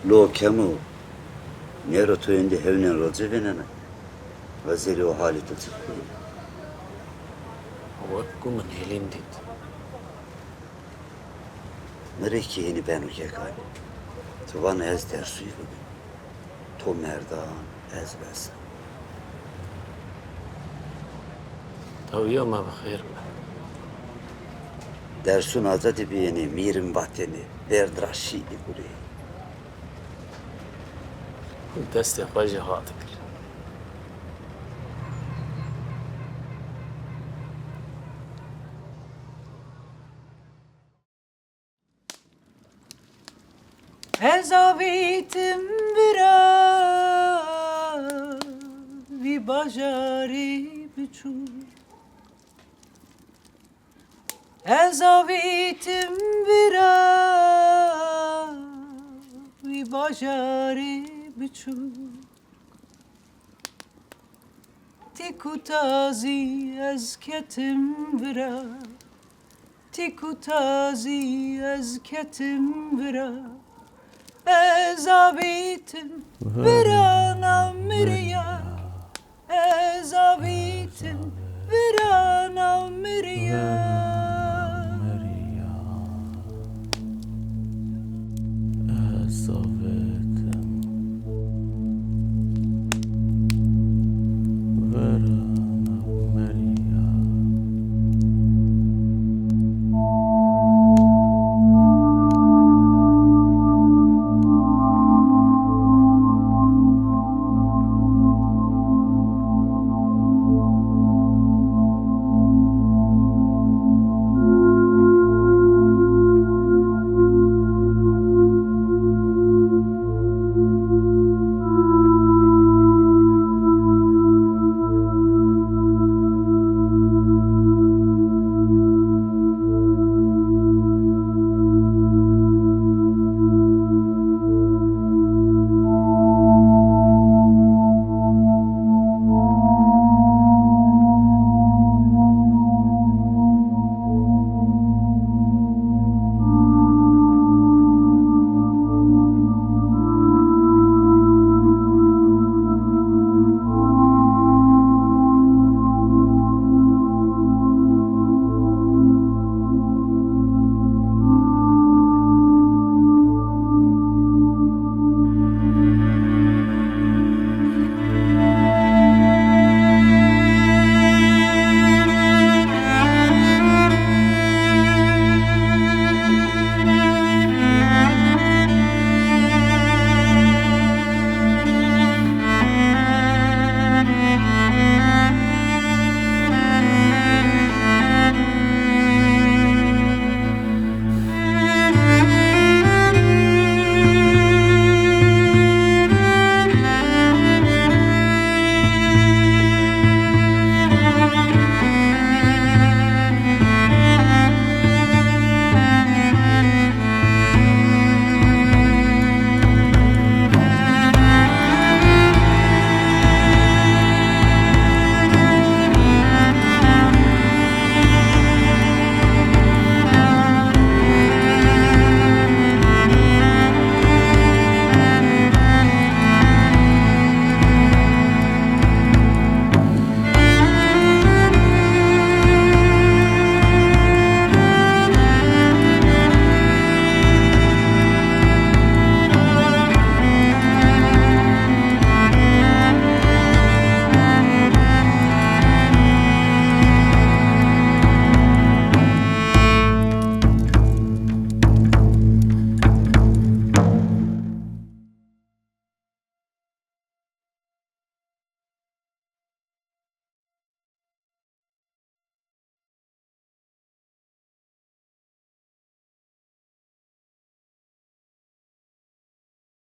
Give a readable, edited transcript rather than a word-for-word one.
لو کمو نیرو تو اندی هونن رجبینن وزیری o hali tutuklu. وابكم هلندت Nereki yeni ben ülkekani. Tuvan ez dersuyu bugün. To merdan ez besen. تويا ما بخير Dersun azadi biyeni, mirim vateni, verdraşidi buri. دست خواجه هاتك Ezavitim bira vi bajari biçu Ezavitim bira vi bajari biçu Tikutazi ezketim bira Tikutazi ezketim bira Ezavitim bir anam mirya Ezavitim bir anam mirya